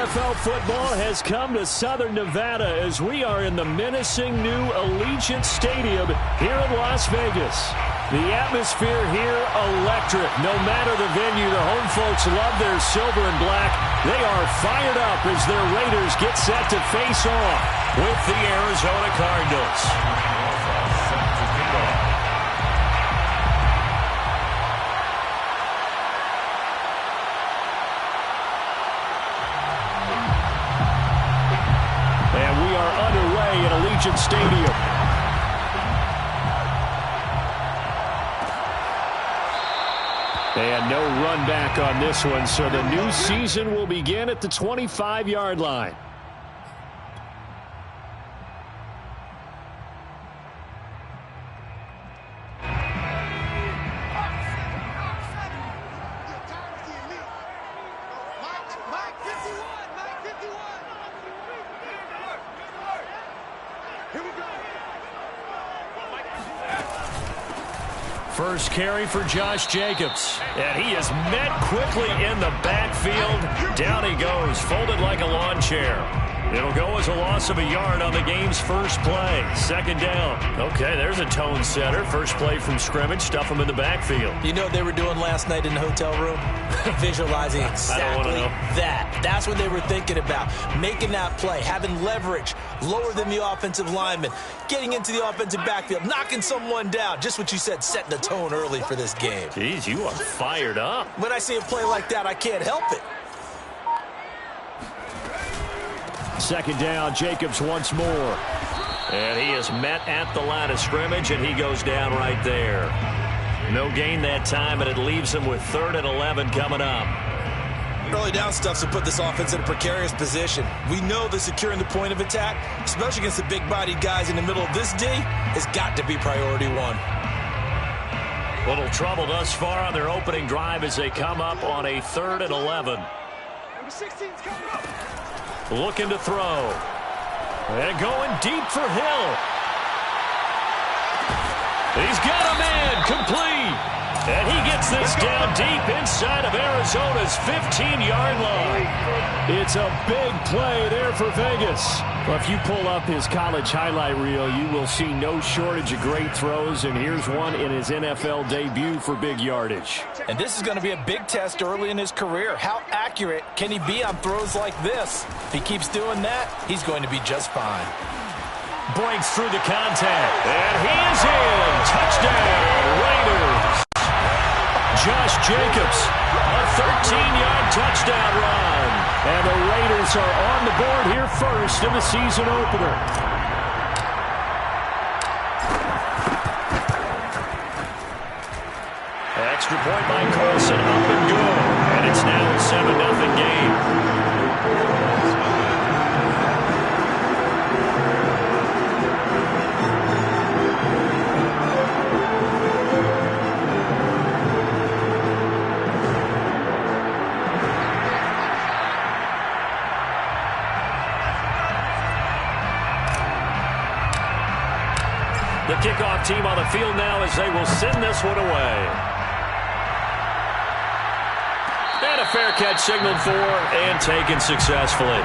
NFL football has come to Southern Nevada as we are in the menacing new Allegiant Stadium here in Las Vegas. The atmosphere here, electric. No matter the venue, the home folks love their silver and black. They are fired up as their Raiders get set to face off with the Arizona Cardinals. At Allegiant Stadium. And no run back on this one, so the new season will begin at the 25-yard line. First carry for Josh Jacobs. And he is met quickly in the backfield. Down he goes, folded like a lawn chair. It'll go as a loss of a yard on the game's first play. Second down. Okay, there's a tone setter. First play from scrimmage. Stuff him in the backfield. You know what they were doing last night in the hotel room? Visualizing exactly that. That's what they were thinking about. Making that play, having leverage, lower than the offensive lineman, getting into the offensive backfield, knocking someone down. Just what you said, setting the tone early for this game. Jeez, you are fired up. When I see a play like that, I can't help it. Second down, Jacobs once more. And he is met at the line of scrimmage, and he goes down right there. No gain that time, and it leaves him with 3rd and 11 coming up. Early down stuffs to put this offense in a precarious position. We know that securing the point of attack, especially against the big-bodied guys in the middle of this D, has got to be priority one. Little trouble thus far on their opening drive as they come up on a 3rd and 11. Number 16's coming up. Looking to throw. And going deep for Hill. He's got a man complete. And he gets this down deep inside of Arizona's 15-yard line. It's a big play there for Vegas. Well, if you pull up his college highlight reel, you will see no shortage of great throws, and here's one in his NFL debut for big yardage. And this is going to be a big test early in his career. How accurate can he be on throws like this? If he keeps doing that, he's going to be just fine. Breaks through the contact, and he is in. Touchdown, Raiders. Josh Jacobs, a 13-yard touchdown run. And the Raiders are on the board here first in the season opener. Extra point by Carlson, up and good. And it's now a 7-0 game. The kickoff team on the field now as they will send this one away. And a fair catch signaled for and taken successfully.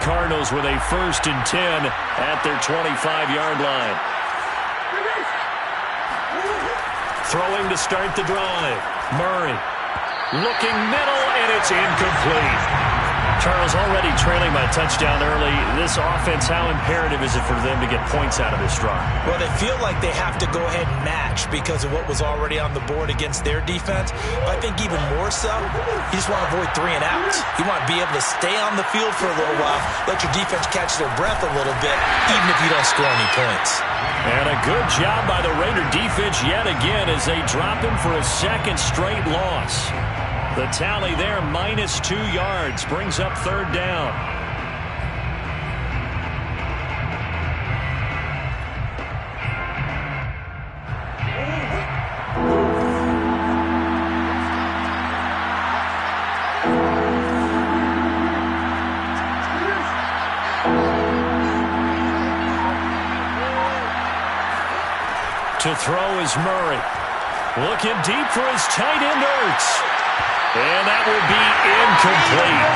Cardinals with a 1st and 10 at their 25-yard line. Throwing to start the drive. Murray looking middle, and it's incomplete. Charles, already trailing by a touchdown early. This offense, how imperative is it for them to get points out of this drive? Well, they feel like they have to go ahead and match because of what was already on the board against their defense. But I think even more so, you just want to avoid 3 and outs. You want to be able to stay on the field for a little while, let your defense catch their breath a little bit, even if you don't score any points. And a good job by the Raider defense yet again as they drop him for a 2nd straight loss. The tally there, minus 2 yards, brings up 3rd down. To throw is Murray. Looking deep for his tight end, Ertz. And that will be incomplete.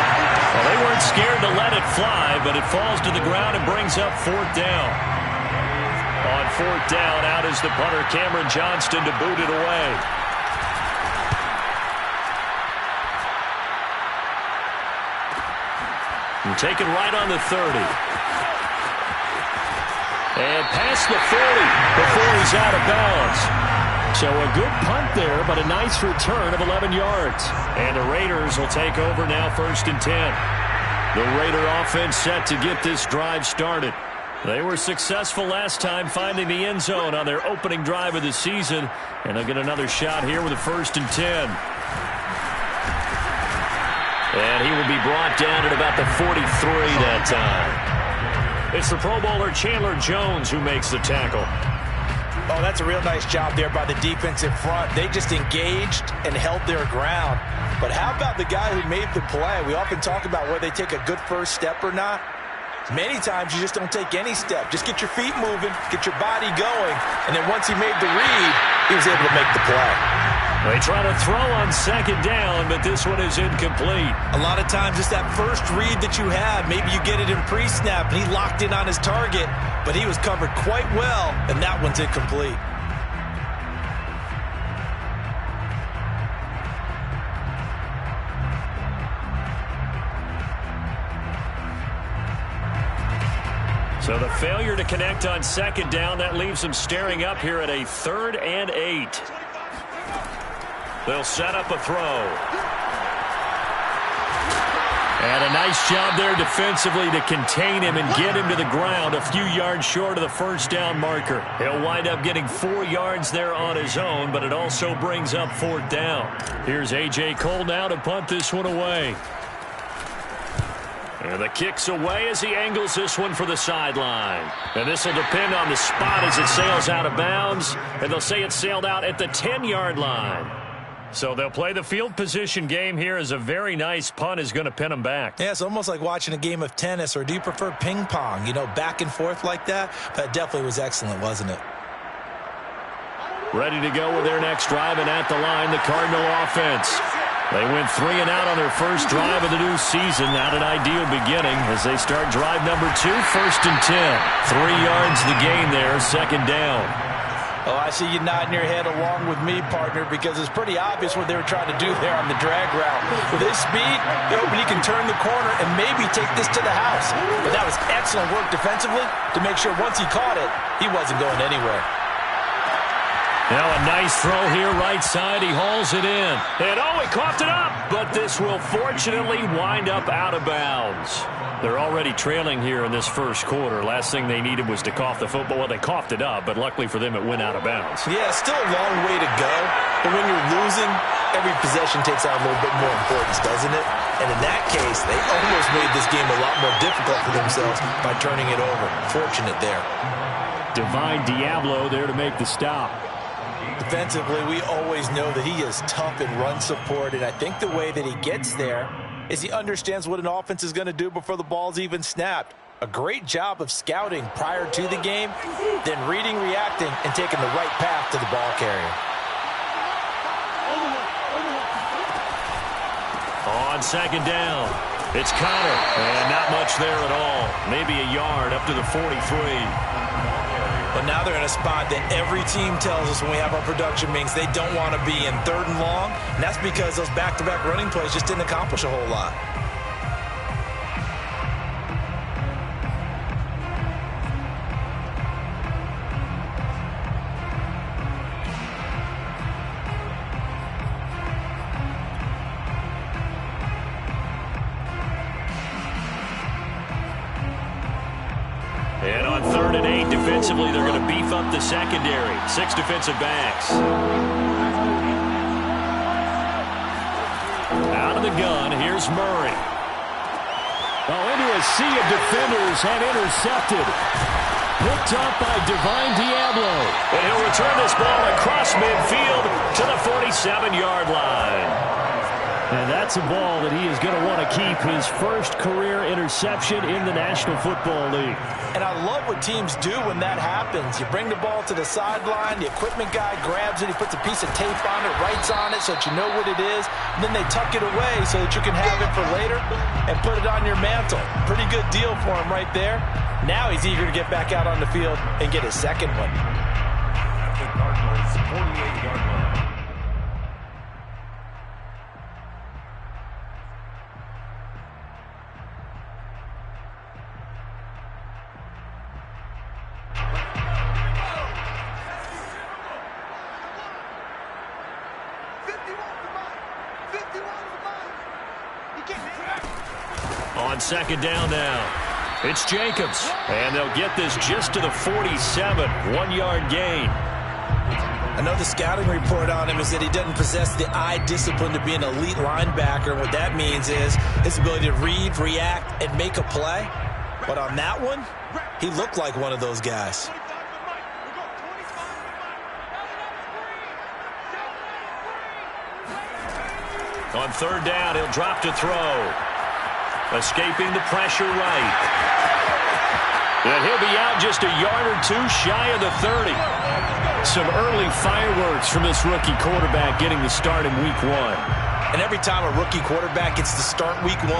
Well, they weren't scared to let it fly, but it falls to the ground and brings up 4th down. On 4th down, out is the punter, Cameron Johnston, to boot it away. And taken right on the 30. And past the 40 before he's out of bounds. So a good punt there, but a nice return of 11 yards. And the Raiders will take over now, 1st and 10. The Raider offense set to get this drive started. They were successful last time finding the end zone on their opening drive of the season. And they'll get another shot here with a 1st and 10. And he will be brought down at about the 43 that time. It's the Pro Bowler Chandler Jones who makes the tackle. Oh, that's a real nice job there by the defensive front. They just engaged and held their ground. But how about the guy who made the play? We often talk about whether they take a good first step or not. Many times you just don't take any step. Just get your feet moving, get your body going, and then once he made the read, he was able to make the play. They try to throw on 2nd down, but this one is incomplete. A lot of times it's that first read that you have. Maybe you get it in pre-snap, and he locked in on his target, but he was covered quite well, and that one's incomplete. So the failure to connect on 2nd down, that leaves them staring up here at a 3rd and 8. They'll set up a throw. And a nice job there defensively to contain him and get him to the ground a few yards short of the 1st down marker. He'll wind up getting 4 yards there on his own, but it also brings up 4th down. Here's A.J. Cole now to punt this one away. And the kick's away as he angles this one for the sideline. And this will depend on the spot as it sails out of bounds. And they'll say it sailed out at the 10-yard line. So they'll play the field position game here as a very nice punt is going to pin them back. Yeah, it's almost like watching a game of tennis, or do you prefer ping pong? You know, back and forth like that? That definitely was excellent, wasn't it? Ready to go with their next drive, and at the line, the Cardinal offense. They went 3 and out on their first drive of the new season. Not an ideal beginning as they start drive number 2, 1st and 10. 3 yards the gain there, 2nd down. Oh, I see you nodding your head along with me, partner, because it's pretty obvious what they were trying to do there on the drag route. With his speed, he can turn the corner and maybe take this to the house. But that was excellent work defensively to make sure once he caught it, he wasn't going anywhere. Now a nice throw here, right side. He hauls it in. And he coughed it up. But this will fortunately wind up out of bounds. They're already trailing here in this first quarter. Last thing they needed was to cough the football. Well, they coughed it up, but luckily for them, it went out of bounds. Yeah, still a long way to go. But when you're losing, every possession takes on a little bit more importance, doesn't it? And in that case, they almost made this game a lot more difficult for themselves by turning it over. Fortunate there. Divine Diablo there to make the stop. Defensively, we always know that he is tough in run support, and I think the way that he gets there is he understands what an offense is going to do before the ball's even snapped. A great job of scouting prior to the game, then reading, reacting, and taking the right path to the ball carrier. On 2nd down, it's Connor, and not much there at all. Maybe a yard up to the 43. But now they're in a spot that every team tells us when we have our production meetings they don't want to be in, 3rd and long. And that's because those back-to-back running plays just didn't accomplish a whole lot. And on 3rd and 8, defensively, they're going to beef up the secondary. 6 defensive backs. Out of the gun, here's Murray. Into a sea of defenders and intercepted. Picked up by Divine Diablo. And he'll return this ball across midfield to the 47-yard line. And that's a ball that he is going to want to keep, his first career interception in the National Football League. And I love what teams do when that happens. You bring the ball to the sideline, the equipment guy grabs it, he puts a piece of tape on it, writes on it so that you know what it is, and then they tuck it away so that you can have it for later and put it on your mantle. Pretty good deal for him right there. Now he's eager to get back out on the field and get his second one. The Cardinals' 48-yard line. On second down now, it's Jacobs. And they'll get this just to the 47, 1-yard gain. I know the scouting report on him is that he doesn't possess the eye discipline to be an elite linebacker. What that means is his ability to read, react, and make a play. But on that one, he looked like one of those guys. On third down, he'll drop to throw. Escaping the pressure right. And he'll be out just a yard or two shy of the 30. Some early fireworks from this rookie quarterback getting the start in week 1. And every time a rookie quarterback gets to start week 1,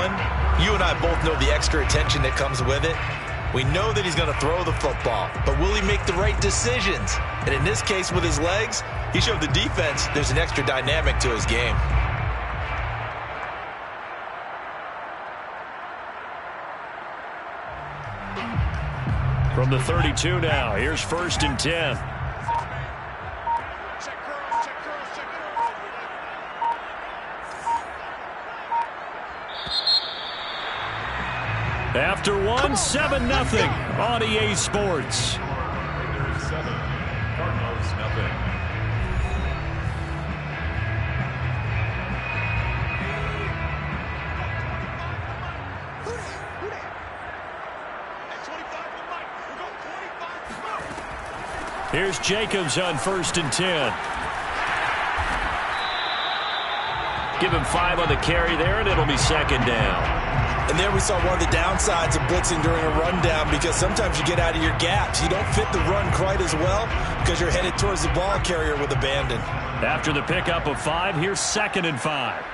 you and I both know the extra attention that comes with it. We know that he's going to throw the football, but will he make the right decisions? And in this case with his legs, he showed the defense there's an extra dynamic to his game. From the 32 now, here's 1st and 10. After one, 7-0 on EA Sports. Raiders 7, Cardinals nothing. Here's Jacobs on 1st and 10. Give him 5 on the carry there, and it'll be 2nd down. And there we saw one of the downsides of blitzing during a rundown, because sometimes you get out of your gaps. You don't fit the run quite as well because you're headed towards the ball carrier with abandon. After the pickup of 5, here's 2nd and 5.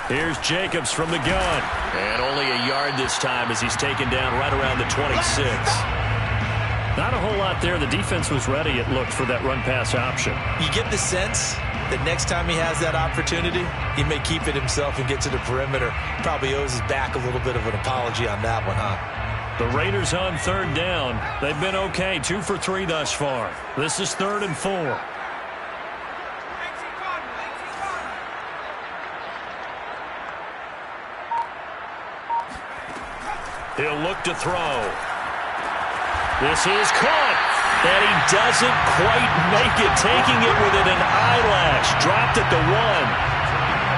Here's Jacobs from the gun. And only a yard this time as he's taken down right around the 26. Not a whole lot there. The defense was ready, it looked, for that run-pass option. You get the sense that next time he has that opportunity, he may keep it himself and get to the perimeter. Probably owes his back a little bit of an apology on that one, huh? The Raiders on 3rd down. They've been okay, 2 for 3 thus far. This is 3rd and 4. He'll look to throw. This is caught. And he doesn't quite make it, taking it within an eyelash. Dropped at the 1.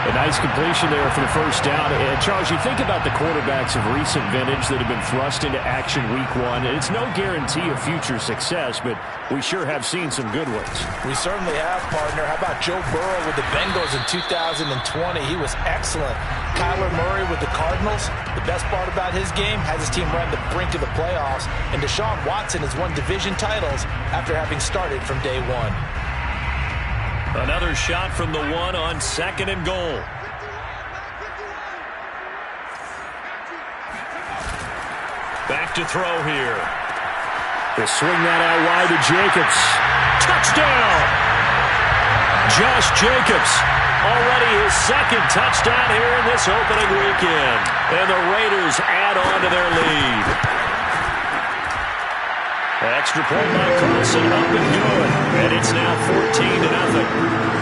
A nice completion there for the 1st down. And Charles, you think about the quarterbacks of recent vintage that have been thrust into action week 1. It's no guarantee of future success, but we sure have seen some good ones. We certainly have, partner. How about Joe Burrow with the Bengals in 2020? He was excellent. Kyler Murray with the Cardinals. The best part about his game has his team right at the brink of the playoffs. And Deshaun Watson has won division titles after having started from day 1. Another shot from the 1 on 2nd and goal. Back to throw here. They swing that out wide to Jacobs. Touchdown! Josh Jacobs, already his 2nd touchdown here in this opening weekend. And the Raiders add on to their lead. Extra point by Carlson, up and good. And it's now 14-0.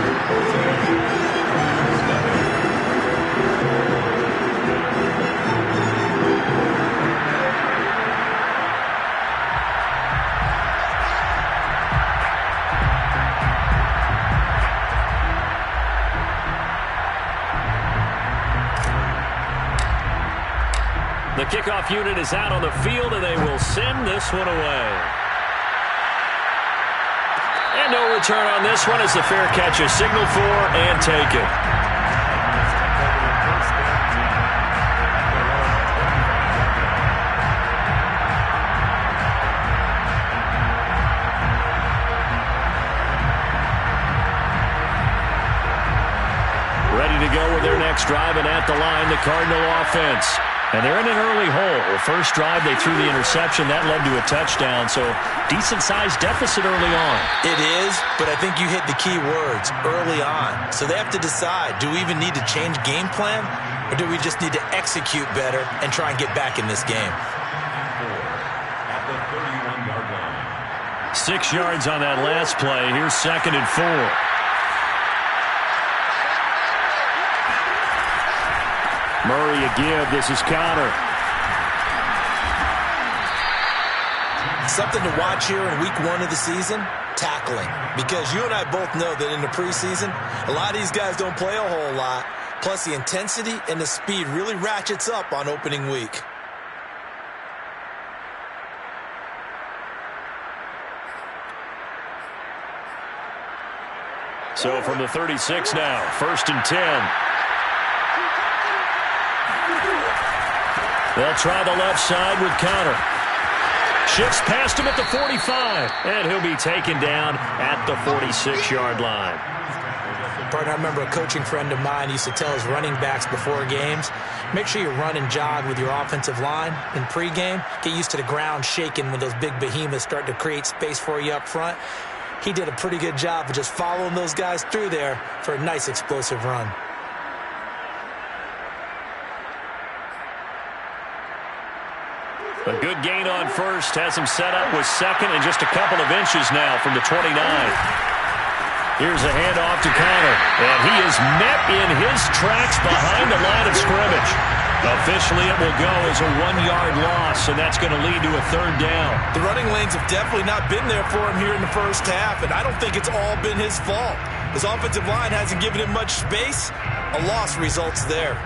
The kickoff unit is out on the field, and they will send this one away. And no return on this one as the fair catch is signaled for and taken. Ready to go with their next drive, and at the line, the Cardinal offense. And they're in an early hole. First drive, they threw the interception. That led to a touchdown, so decent-sized deficit early on. It is, but I think you hit the key words, early on. So they have to decide, do we even need to change game plan, or do we just need to execute better and try and get back in this game? At the 31-yard line. 6 yards on that last play. Here's 2nd and 4. Murray a give. This is Connor. Something to watch here in week 1 of the season, tackling. Because you and I both know that in the preseason, a lot of these guys don't play a whole lot. Plus the intensity and the speed really ratchets up on opening week. So from the 36 now, 1st and 10. They'll try the left side with Connor. Shifts past him at the 45, and he'll be taken down at the 46-yard line. Partner, I remember a coaching friend of mine used to tell his running backs before games, make sure you run and jog with your offensive line in pregame. Get used to the ground shaking when those big behemoths start to create space for you up front. He did a pretty good job of just following those guys through there for a nice explosive run. A good gain on first, has him set up with 2nd and just a couple of inches now from the 29. Here's a handoff to Connor, and he is met in his tracks behind the line of scrimmage. Officially, it will go as a 1-yard loss, and that's going to lead to a 3rd down. The running lanes have definitely not been there for him here in the first half, and I don't think it's all been his fault. His offensive line hasn't given him much space. A loss results there.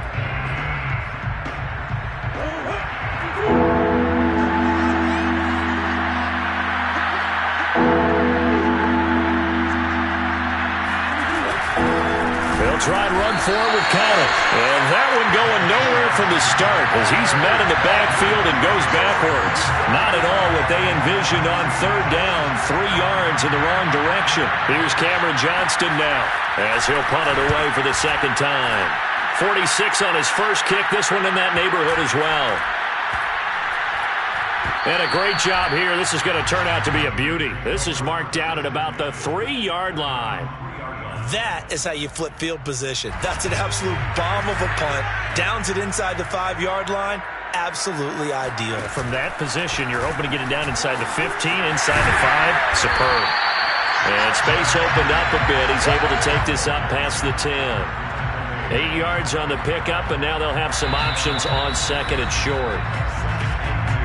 Try and run forward with Connor. And that one going nowhere from the start as he's met in the backfield and goes backwards. Not at all what they envisioned on 3rd down. 3 yards in the wrong direction. Here's Cameron Johnston now as he'll punt it away for the 2nd time. 46 on his first kick. This one in that neighborhood as well. And a great job here. This is going to turn out to be a beauty. This is marked out at about the 3-yard line. That is how you flip field position. That's an absolute bomb of a punt. Downs it inside the 5-yard line. Absolutely ideal. From that position, you're hoping to get it down inside the 15, inside the 5. Superb. And space opened up a bit. He's able to take this up past the 10. 8 yards on the pickup, and now they'll have some options on 2nd and short.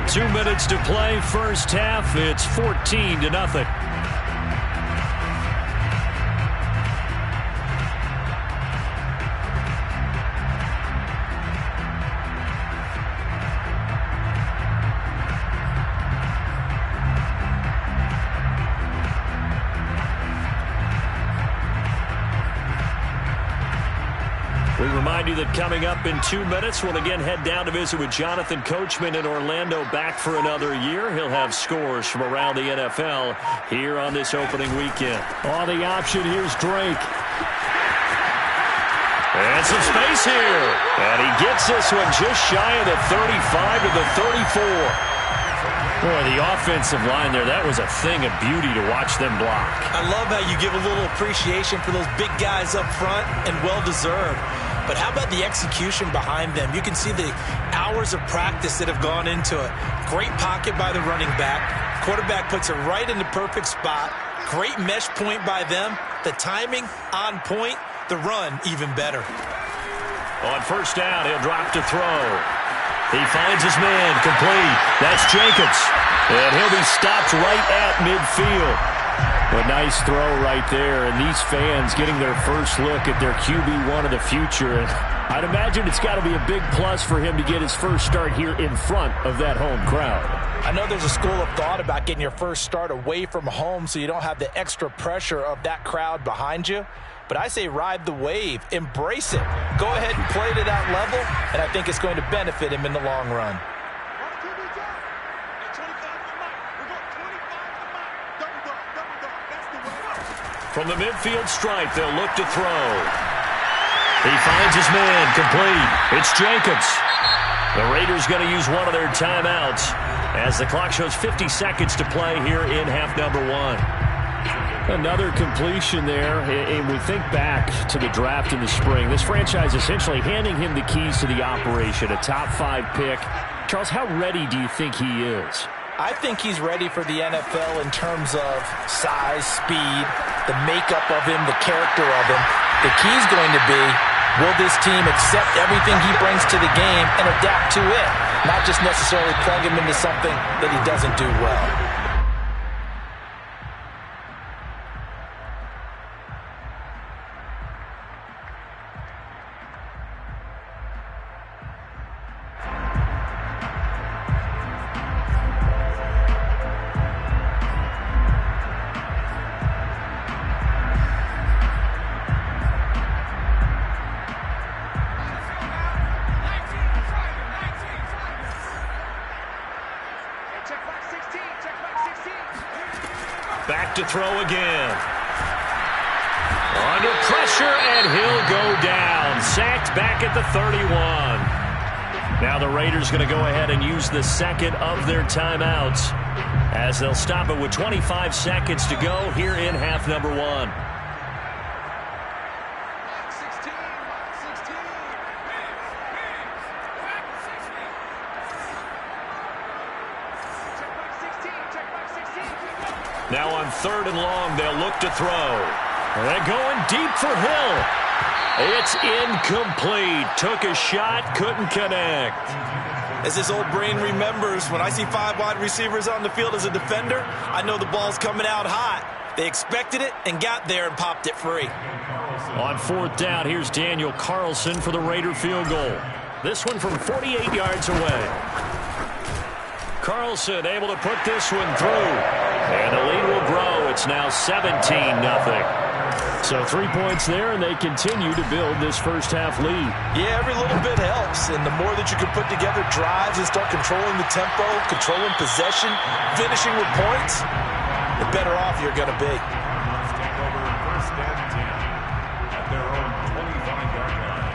2 minutes to play, first half. It's 14-0. We remind you that coming up in 2 minutes, we'll again head down to visit with Jonathan Coachman in Orlando, back for another year. He'll have scores from around the NFL here on this opening weekend. On the option, here's Drake. And some space here. And he gets this one just shy of the 35 to the 34. Boy, the offensive line there, that was a thing of beauty to watch them block. I love how you give a little appreciation for those big guys up front, and well-deserved. But how about the execution behind them? You can see the hours of practice that have gone into it. Great pocket by the running back. Quarterback puts it right in the perfect spot. Great mesh point by them. The timing on point. The run even better. On first down, he'll drop to throw. He finds his man, complete. That's Jacobs. And he'll be stopped right at midfield. A nice throw right there, and these fans getting their first look at their QB1 of the future. I'd imagine it's got to be a big plus for him to get his first start here in front of that home crowd. I know there's a school of thought about getting your first start away from home so you don't have the extra pressure of that crowd behind you. But I say ride the wave, embrace it. Go ahead and play to that level, and I think it's going to benefit him in the long run. From the midfield stripe, they'll look to throw. He finds his man, complete. It's Jacobs. The Raiders going to use one of their timeouts as the clock shows 50 seconds to play here in half number 1. Another completion there, and we think back to the draft in the spring. This franchise essentially handing him the keys to the operation, a top 5 pick. Charles, how ready do you think he is? I think he's ready for the NFL in terms of size, speed, the makeup of him, the character of him. The key's going to be, will this team accept everything he brings to the game and adapt to it? Not just necessarily plug him into something that he doesn't do well. Back to throw again. Under pressure, and he'll go down. Sacked back at the 31. Now the Raiders going to go ahead and use the second of their timeouts as they'll stop it with 25 seconds to go here in half number 1. Now on 3rd and long, they'll look to throw. They're going deep for Hill. It's incomplete. Took a shot, couldn't connect. As this old brain remembers, when I see 5 wide receivers on the field as a defender, I know the ball's coming out hot. They expected it and got there and popped it free. On 4th down, here's Daniel Carlson for the Raider field goal. This one from 48 yards away. Carlson able to put this one through. And the lead will grow. It's now 17-0. So 3 points there, and they continue to build this first half lead. Yeah, every little bit helps. And the more that you can put together drives and start controlling the tempo, controlling possession, finishing with points, the better off you're going to be. Take over 1st and 10 at their own 25-yard line.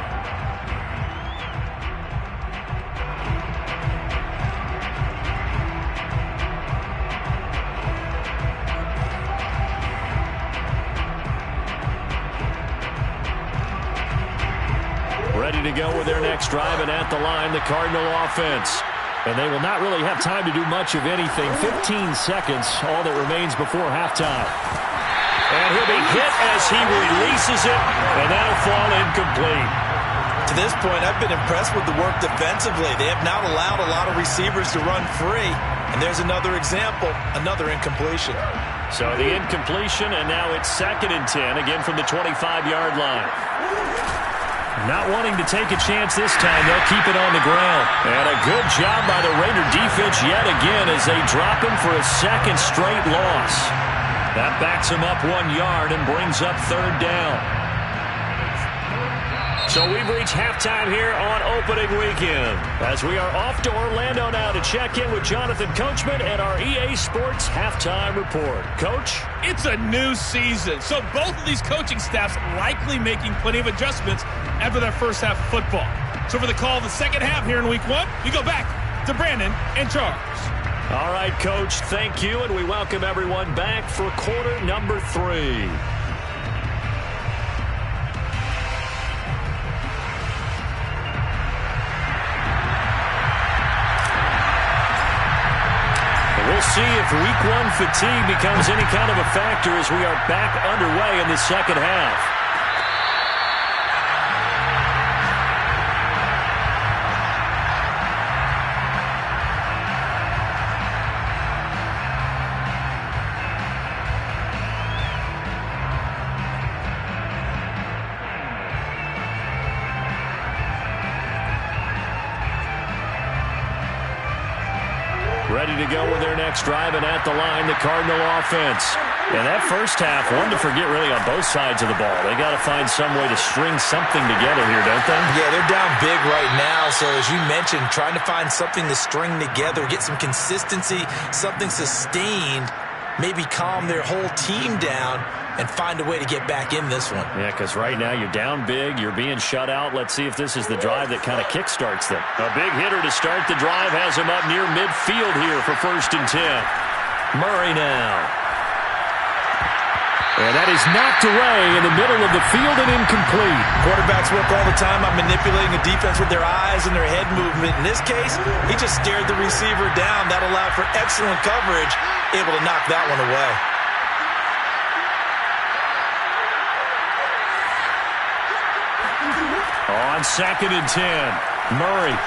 Ready to go with their next drive, and at the line, the Cardinal offense. And they will not really have time to do much of anything. 15 seconds, all that remains before halftime. And he'll be hit as he releases it, and that'll fall incomplete. To this point, I've been impressed with the work defensively. They have not allowed a lot of receivers to run free. And there's another example, another incompletion. So the incompletion, and now it's 2nd and 10, again from the 25-yard line. Not wanting to take a chance this time, they'll keep it on the ground. And a good job by the Raider defense yet again as they drop him for a 2nd straight loss. That backs him up 1 yard and brings up 3rd down. So we've reached halftime here on opening weekend as we are off to Orlando now to check in with Jonathan Coachman and our EA Sports halftime report. Coach? It's a new season, so both of these coaching staffs likely making plenty of adjustments after their first half of football. So for the call of the second half here in week 1, we go back to Brandon and Charles. All right, Coach, thank you, and we welcome everyone back for quarter number 3. We'll see if week 1 fatigue becomes any kind of a factor as we are back underway in the second half. to go with their next drive, and at the line, the Cardinal offense. And that first half, one to forget really on both sides of the ball. They got to find some way to string something together here, don't they? Yeah, they're down big right now. So as you mentioned, trying to find something to string together, get some consistency, something sustained, maybe calm their whole team down and find a way to get back in this one. Yeah, because right now you're down big, you're being shut out. Let's see if this is the drive that kind of kickstarts them. A big hitter to start the drive has him up near midfield here for 1st and 10. Murray now. And that is knocked away in the middle of the field and incomplete. Quarterbacks work all the time on manipulating the defense with their eyes and their head movement. In this case, he just stared the receiver down. That allowed for excellent coverage, able to knock that one away. On 2nd and 10, Murray.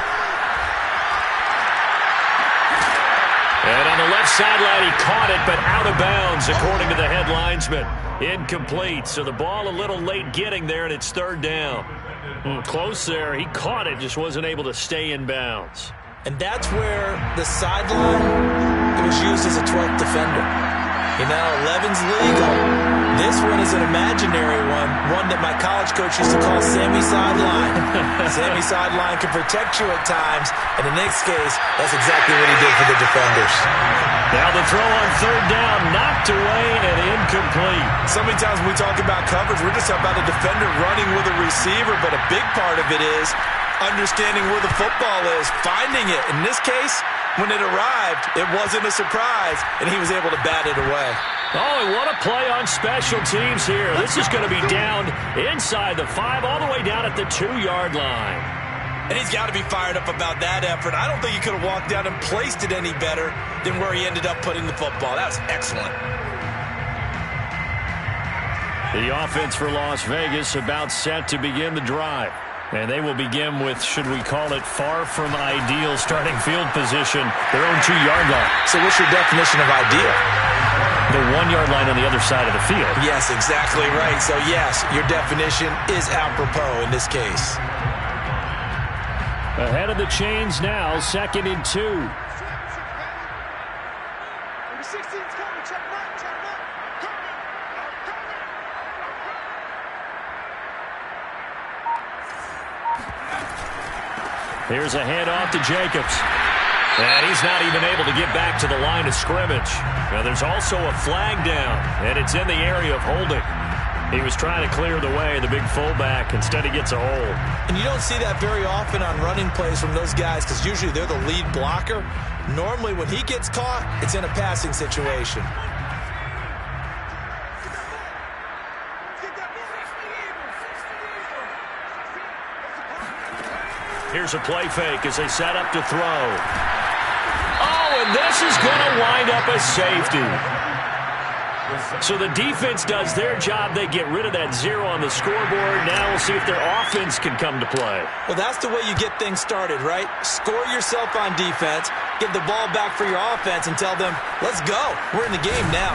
And on the left sideline, he caught it, but out of bounds, according to the head linesman. Incomplete, so the ball a little late getting there, and it's 3rd down. Close there. He caught it, just wasn't able to stay in bounds. And that's where the sideline, it was used as a 12th defender. You know, 11's legal. This one is an imaginary one that my college coach used to call Sammy Sideline. Sammy Sideline can protect you at times, and in this case, that's exactly what he did for the defenders. Now the throw on 3rd down, knocked away and incomplete. So many times when we talk about coverage, we're just about a defender running with a receiver, but a big part of it is understanding where the football is, finding it. In this case, when it arrived, it wasn't a surprise, and he was able to bat it away. Oh, and what a play on special teams here. This is going to be down inside the 5, all the way down at the 2-yard line. And he's got to be fired up about that effort. I don't think he could have walked down and placed it any better than where he ended up putting the football. That was excellent. The offense for Las Vegas about set to begin the drive. And they will begin with, should we call it, far from ideal starting field position, their own 2-yard line. So what's your definition of ideal? The 1-yard line on the other side of the field. Yes, exactly right. So, yes, your definition is apropos in this case. Ahead of the chains now, 2nd and 2. Number 16's coming. Check him out. Check him out. Here's a handoff to Jacobs. And he's not even able to get back to the line of scrimmage. Now there's also a flag down, and it's in the area of holding. He was trying to clear the way, the big fullback. Instead, he gets a hold. And you don't see that very often on running plays from those guys because usually they're the lead blocker. Normally, when he gets caught, it's in a passing situation. Here's a play fake as they set up to throw. Oh, and this is going to wind up a safety. So the defense does their job. They get rid of that 0 on the scoreboard. Now we'll see if their offense can come to play. Well, that's the way you get things started, right? Score yourself on defense, give the ball back for your offense, and tell them, let's go. We're in the game now.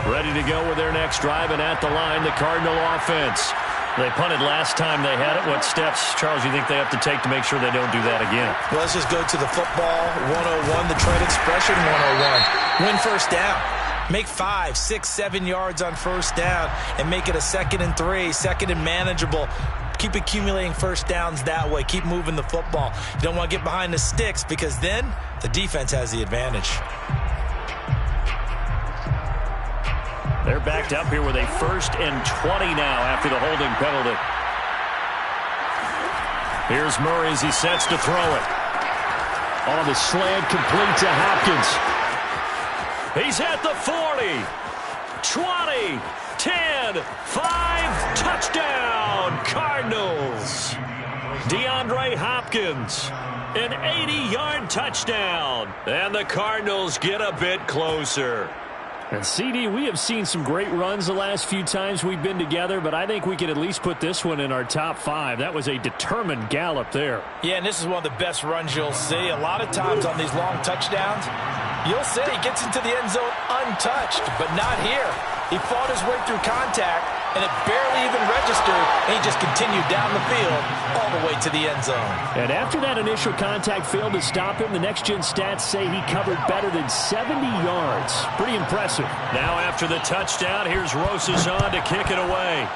Ready to go with their next drive, and at the line, the Cardinal offense. They punted last time they had it. What steps, Charles, you think they have to take to make sure they don't do that again? Well, let's just go to the football 101, the trade expression 101. Win 1st down. Make 5, 6, 7 yards on 1st down and make it a 2nd and 3, 2nd and manageable. Keep accumulating 1st downs that way. Keep moving the football. You don't want to get behind the sticks because then the defense has the advantage. They're backed up here with a 1st and 20 now after the holding penalty. Here's Murray as he sets to throw it. On the slant, complete to Hopkins. He's at the 40, 20, 10, 5, touchdown, Cardinals. DeAndre Hopkins, an 80-yard touchdown, and the Cardinals get a bit closer. And CD, we have seen some great runs the last few times we've been together, but I think we can at least put this one in our top 5. That was a determined gallop there. Yeah, and this is one of the best runs you'll see. A lot of times on these long touchdowns, You'll say he gets into the end zone untouched, but not here. He fought his way through contact, and it barely even registered, and he just continued down the field all the way to the end zone. And after that initial contact failed to stop him, the next-gen stats say he covered better than 70 yards. Pretty impressive. Now after the touchdown, here's Rosas on to kick it away.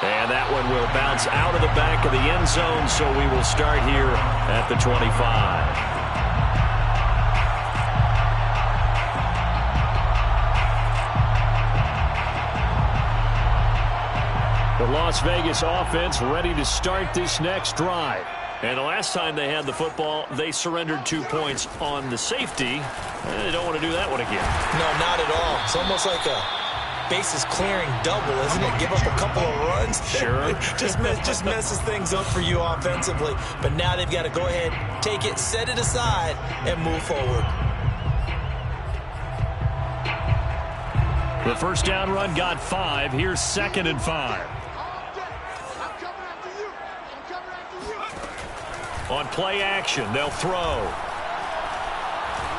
And that one will bounce out of the back of the end zone, so we will start here at the 25. The Las Vegas offense ready to start this next drive. And the last time they had the football, they surrendered 2 points on the safety. They don't want to do that one again. No, not at all. It's almost like a bases clearing double, isn't it? Give up a couple of runs. Sure. just messes things up for you offensively. But now they've got to go ahead, take it, set it aside, and move forward. The first down run got 5. Here's 2nd and 5. On play action, they'll throw.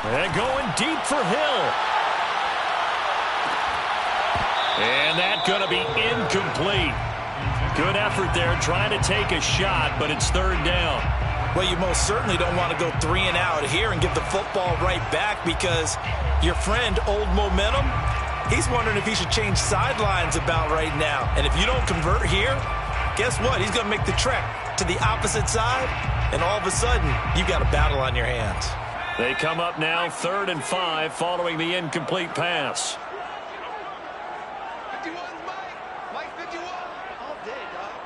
And going deep for Hill. And that's going to be incomplete. Good effort there, trying to take a shot, but it's 3rd down. Well, you most certainly don't want to go 3 and out here and give the football right back, because your friend, Old Momentum, he's wondering if he should change sidelines about right now. And if you don't convert here, guess what? He's going to make the trek to the opposite side, and all of a sudden, you've got a battle on your hands. They come up now 3rd and 5 following the incomplete pass. 51's Mike 51. All day, dog.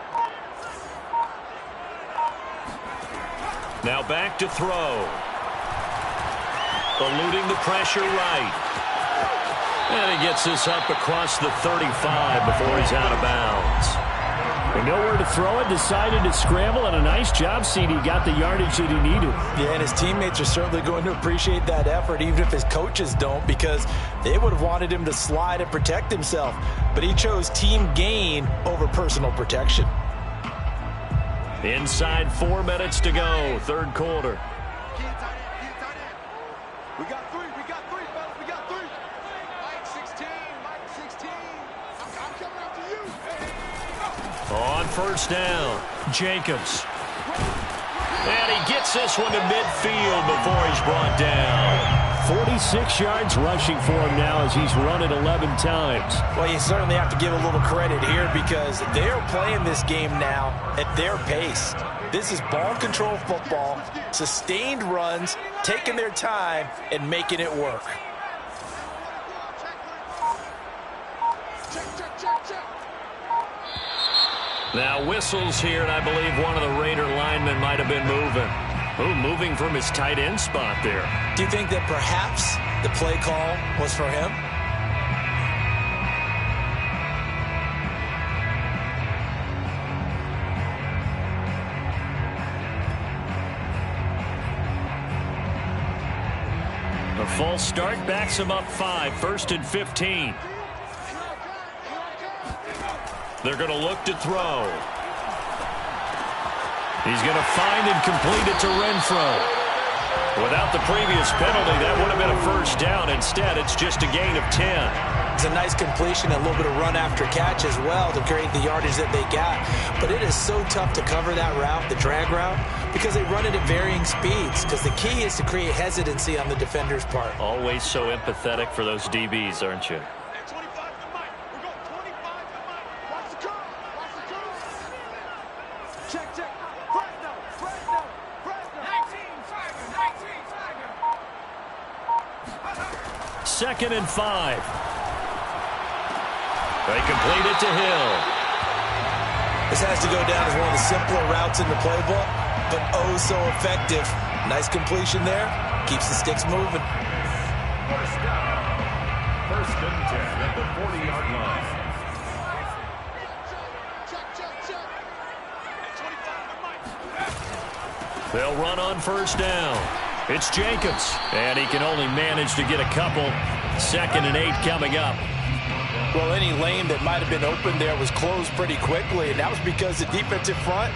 Now back to throw. Eluding the pressure right. And he gets this up across the 35 before he's out of bounds. And nowhere to throw it, decided to scramble, and a nice job, CD. Got the yardage that he needed. Yeah, and his teammates are certainly going to appreciate that effort, even if his coaches don't, because they would have wanted him to slide and protect himself. But he chose team gain over personal protection. Inside 4 minutes to go, 3rd quarter. We got 3, fellas, we got 3. Mike 16, Mike 16. I'm coming after you. On 1st down, Jacobs. And he gets this one to midfield before he's brought down. 46 yards rushing for him now as he's run it 11 times. Well, you certainly have to give a little credit here, because they're playing this game now at their pace. This is ball control football, sustained runs, taking their time, and making it work. Now whistles here, and I believe one of the Raider linemen might have been moving. Moving from his tight end spot there. Do you think that perhaps the play call was for him? A false start backs him up 5, 1st and 15. They're going to look to throw. He's going to find and complete it to Renfro. Without the previous penalty, that would have been a 1st down. Instead, it's just a gain of 10. It's a nice completion, a little bit of run after catch as well to create the yardage that they got. But it is so tough to cover that route, the drag route, because they run it at varying speeds. Because the key is to create hesitancy on the defender's part. Always so empathetic for those DBs, aren't you? Second and 5. They complete it to Hill. This has to go down as one of the simpler routes in the playbook, but oh so effective. Nice completion there. Keeps the sticks moving. 1st down. 1st and 10 at the 40-yard line. They'll run on 1st down. It's Jacobs, and he can only manage to get a couple. 2nd and 8 coming up. Well, any lane that might have been open there was closed pretty quickly, and that was because the defensive front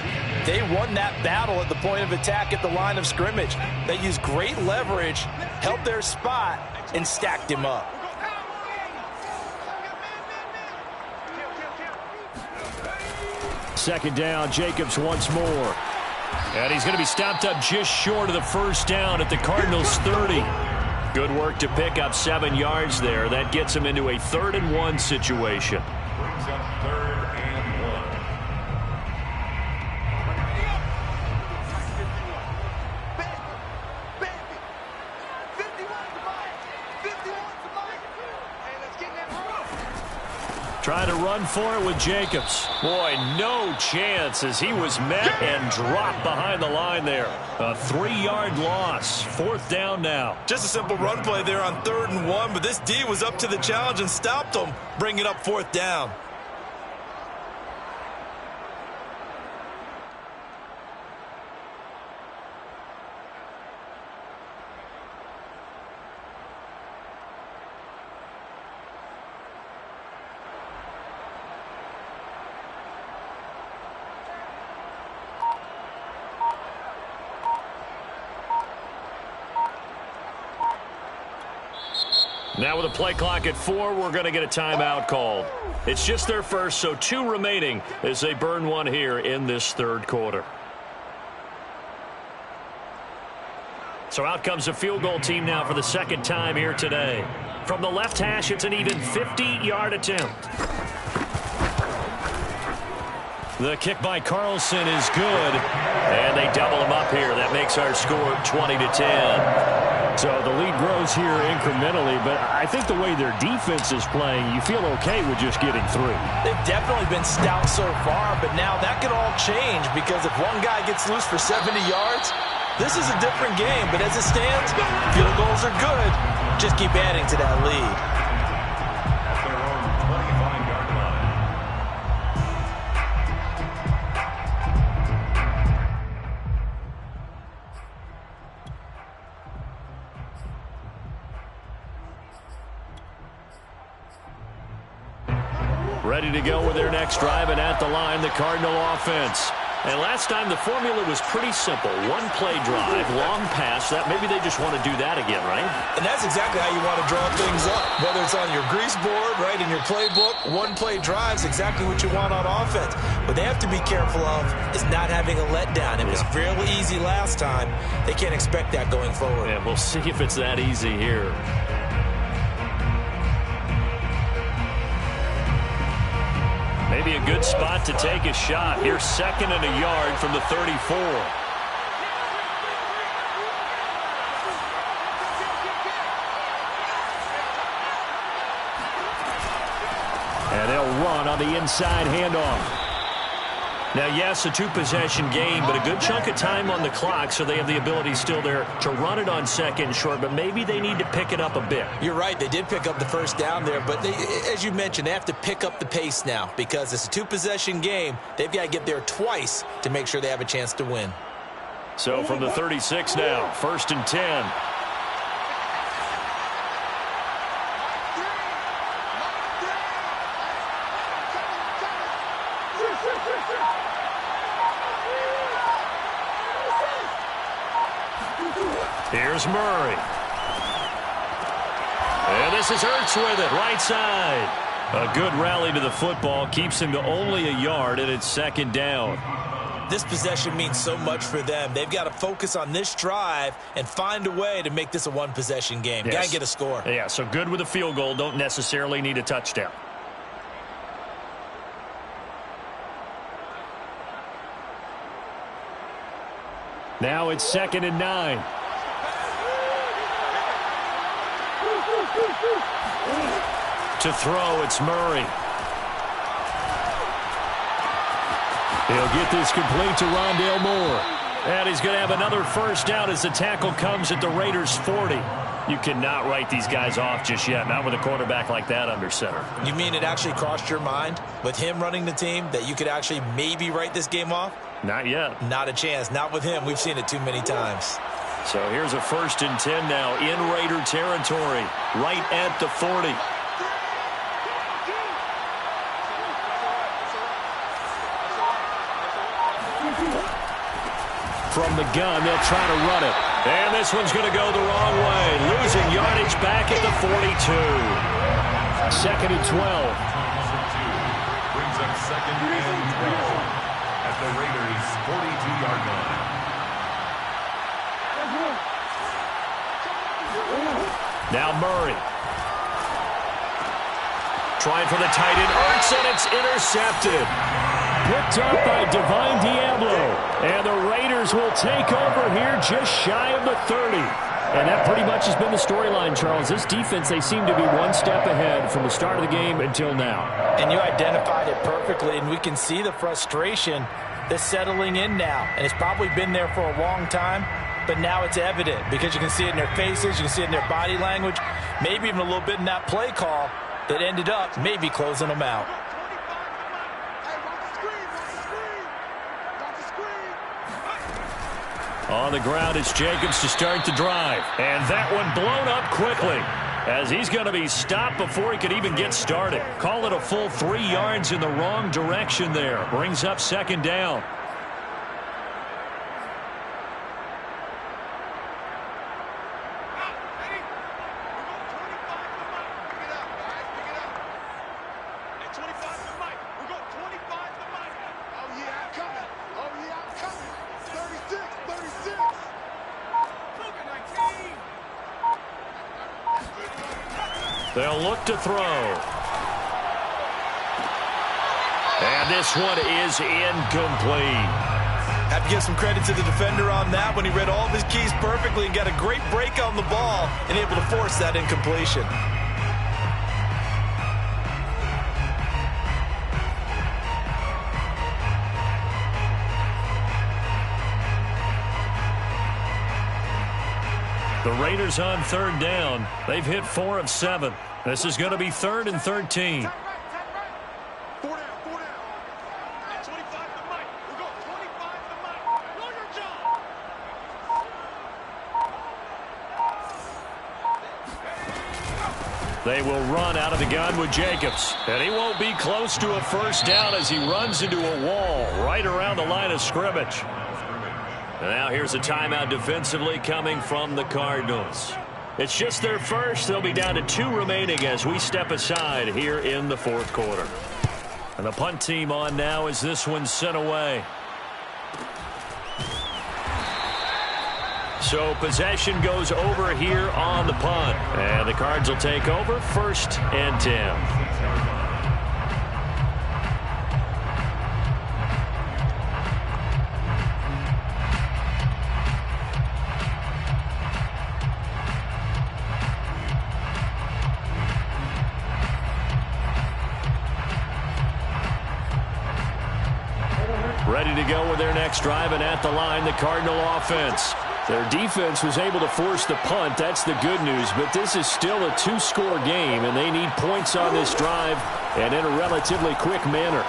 They won that battle at the point of attack at the line of scrimmage. They used great leverage, held their spot, and stacked him up. Second down, Jacobs once more. And he's going to be stopped up just short of the first down at the Cardinals' 30. Good work to pick up 7 yards there. That gets him into a 3rd and 1 situation. Brings up 3rd and 1. Trying to run for it with Jacobs. Boy, no chance as he was met and dropped behind the line there. A 3-yard loss. 4th down now. Just a simple run play there on 3rd and 1, but this D was up to the challenge and stopped them, bringing up 4th down. Now with a play clock at 4, we're going to get a timeout called. It's just their first, so 2 remaining as they burn one here in this 3rd quarter. So out comes a field goal team now for the 2nd time here today. From the left hash, it's an even 50-yard attempt. The kick by Carlson is good, and they double him up here. That makes our score 20-10. So the lead grows here incrementally, but I think the way their defense is playing, you feel okay with just getting through. They've definitely been stout so far, but now that could all change because if one guy gets loose for 70 yards, this is a different game. But as it stands, field goals are good. Just keep adding to that lead. At their own 25-yard line. Ready to go with their next drive, and at the line, the Cardinal offense. And last time, the formula was pretty simple. 1 play drive, long pass. That maybe they just want to do that again, right? And that's exactly how you want to draw things up. Whether it's on your grease board, right, in your playbook, 1 play drive is exactly what you want on offense. What they have to be careful of is not having a letdown. It was fairly easy last time. They can't expect that going forward. Yeah, we'll see if it's that easy here. Maybe a good spot to take a shot. Here's 2nd and a yard from the 34. And they'll run on the inside handoff. Now, yes, a 2-possession game, but a good chunk of time on the clock, so they have the ability still there to run it on 2nd and short, but maybe they need to pick it up a bit. You're right. They did pick up the first down there, but they, as you mentioned, they have to pick up the pace now because it's a 2-possession game. They've got to get there twice to make sure they have a chance to win. So from the 36 now, 1st and 10. Here's Murray. And this is Ertz with it, right side. A good rally to the football, keeps him to only a yard, and it's 2nd down. This possession means so much for them. They've got to focus on this drive and find a way to make this a 1-possession game. Yes. Got to get a score. Yeah, so good with a field goal. Don't necessarily need a touchdown. Now it's 2nd and 9. To throw, it's Murray. He'll get this complete to Rondale Moore. And he's going to have another first down as the tackle comes at the Raiders' 40. You cannot write these guys off just yet, not with a quarterback like that under center. You mean it actually crossed your mind with him running the team that you could actually maybe write this game off? Not yet. Not a chance. Not with him. We've seen it too many times. So here's a 1st and 10 now in Raider territory, right at the 40. from the gun. They'll try to run it. And this one's going to go the wrong way. Losing yardage back at the 42. 2nd and 12. Brings up 2nd and 12 at the Raiders' 42-yard line. Now Murray. Trying for the tight end. Arcs, and it's intercepted. Picked up by Divine Diablo. And the Raiders will take over here just shy of the 30. And that pretty much has been the storyline, Charles. This defense, they seem to be one step ahead from the start of the game until now. And you identified it perfectly, and we can see the frustration that's settling in now. And it's probably been there for a long time, but now it's evident because you can see it in their faces, you can see it in their body language, maybe even a little bit in that play call that ended up maybe closing them out. On the ground, it's Jacobs to start the drive. And that one blown up quickly as he's going to be stopped before he could even get started. Call it a full 3 yards in the wrong direction there. Brings up 2nd down. They'll look to throw. And this one is incomplete. Have to give some credit to the defender on that when he read all of his keys perfectly and got a great break on the ball and able to force that incompletion. The Raiders on 3rd down. They've hit 4 of 7. This is going to be 3rd and 13. They will run out of the gun with Jacobs. And he won't be close to a 1st down as he runs into a wall right around the line of scrimmage. And now here's a timeout defensively coming from the Cardinals. It's just their first. They'll be down to 2 remaining as we step aside here in the 4th quarter. And the punt team on now as this one's sent away. So possession goes over here on the punt. And the Cards will take over 1st and 10. Ready to go with their next drive, and at the line, the Cardinal offense. Their defense was able to force the punt. That's the good news, but this is still a 2-score game, and they need points on this drive and in a relatively quick manner.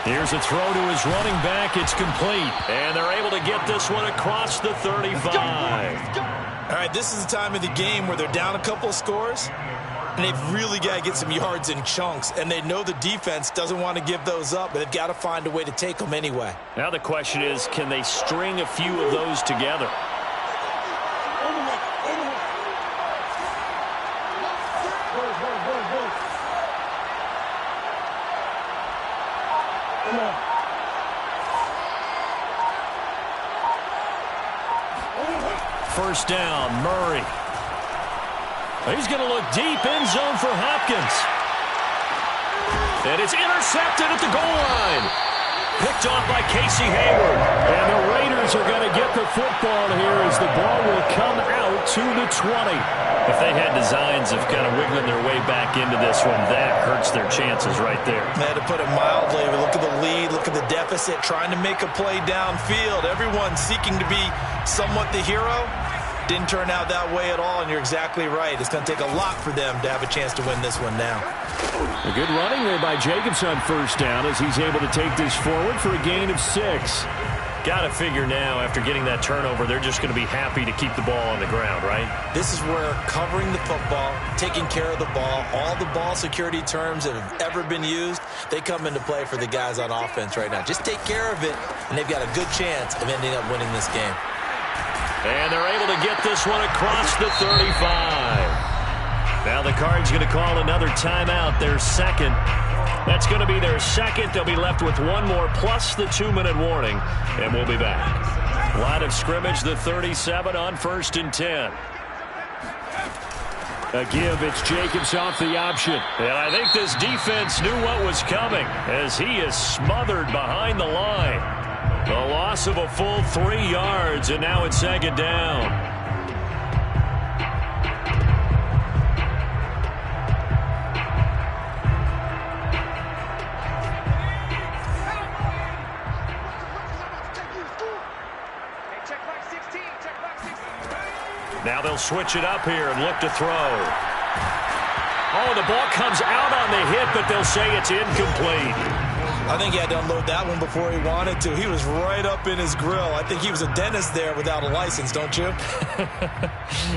Here's a throw to his running back. It's complete, and they're able to get this one across the 35. All right, this is the time of the game where they're down a couple of scores, and they've really got to get some yards in chunks, and they know the defense doesn't want to give those up, but they've got to find a way to take them anyway. Now the question is, can they string a few of those together? First down, Murray. He's going to look deep, end zone for Hopkins. And it's intercepted at the goal line. Picked off by Casey Hayward. And the Raiders are going to get the football here as the ball will come out to the 20. If they had designs of kind of wiggling their way back into this one, that hurts their chances right there. Man, to put it mildly, look at the lead, look at the deficit, trying to make a play downfield. Everyone seeking to be somewhat the hero. Didn't turn out that way at all, and you're exactly right. It's going to take a lot for them to have a chance to win this one now. A good running there by Jacobs on first down as he's able to take this forward for a gain of 6. Got to figure now, after getting that turnover, they're just going to be happy to keep the ball on the ground, right? This is where covering the football, taking care of the ball, all the ball security terms that have ever been used, they come into play for the guys on offense right now. Just take care of it, and they've got a good chance of ending up winning this game. And they're able to get this one across the 35. Now the Cards going to call another timeout, their second. That's going to be their second. They'll be left with one more plus the 2-minute warning, and we'll be back. Line of scrimmage, the 37 on 1st and 10. A give, it's Jacobs off the option. And I think this defense knew what was coming as he is smothered behind the line. A loss of a full 3 yards, and now it's 2nd down. Now they'll switch it up here and look to throw. Oh, the ball comes out on the hit, but they'll say it's incomplete. I think he had to unload that one before he wanted to. He was right up in his grill. I think he was a dentist there without a license, don't you?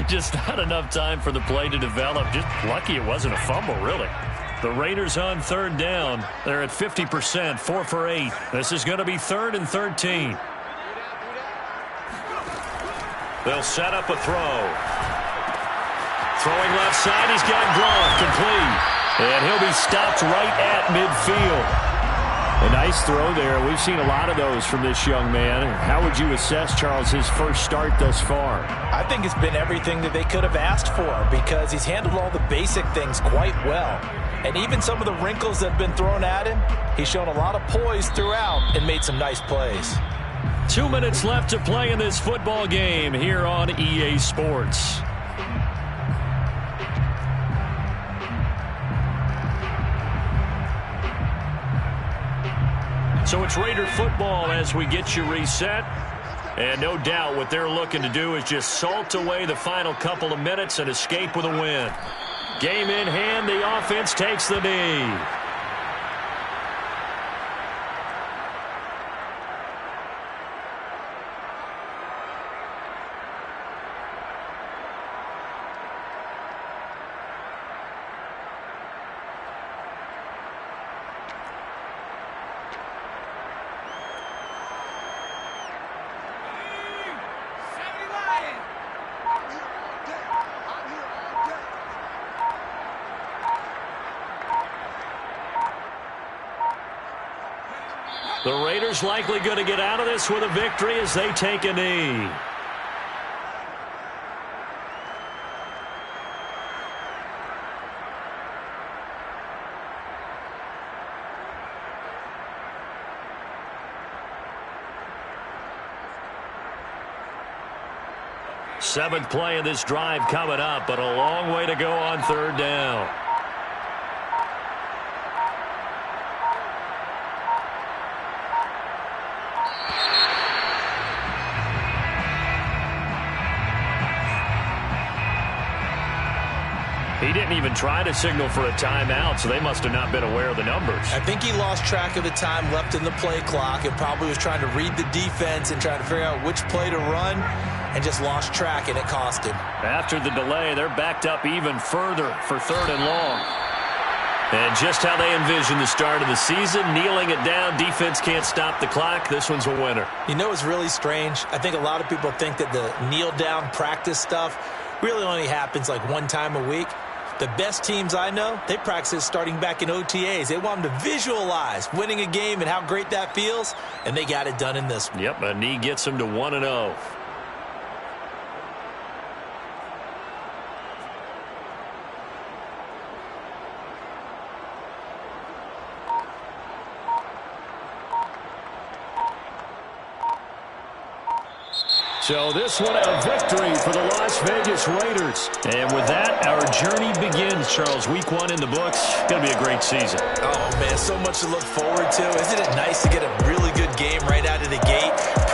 Just not enough time for the play to develop. Just lucky it wasn't a fumble, really. The Raiders on 3rd down. They're at 50%, 4 for 8. This is going to be 3rd and 13. They'll set up a throw. Throwing left side, he's got Gronk, complete. And he'll be stopped right at midfield. A nice throw there. We've seen a lot of those from this young man. How would you assess, Charles, his first start thus far? I think it's been everything that they could have asked for because he's handled all the basic things quite well. And even some of the wrinkles that have been thrown at him, he's shown a lot of poise throughout and made some nice plays. 2 minutes left to play in this football game here on EA Sports. So it's Raider football as we get you reset. And no doubt what they're looking to do is just salt away the final couple of minutes and escape with a win. Game in hand, the offense takes the knee. The Raiders likely going to get out of this with a victory as they take a knee. Seventh play of this drive coming up, but a long way to go on 3rd down. He didn't even try to signal for a timeout, so they must have not been aware of the numbers. I think he lost track of the time left in the play clock and probably was trying to read the defense and trying to figure out which play to run and just lost track, and it cost him. After the delay, they're backed up even further for 3rd and long. And just how they envision the start of the season, kneeling it down, defense can't stop the clock. This one's a winner. You know what's really strange? I think a lot of people think that the kneel-down practice stuff really only happens like one time a week. The best teams I know, they practice starting back in OTAs. They want them to visualize winning a game and how great that feels, and they got it done in this one. Yep, a knee gets them to 1-0. So this one a victory for the Las Vegas Raiders. And with that, our journey begins, Charles. Week 1 in the books. Going to be a great season. Oh, man, so much to look forward to. Isn't it nice to get a really good game right out of the gate?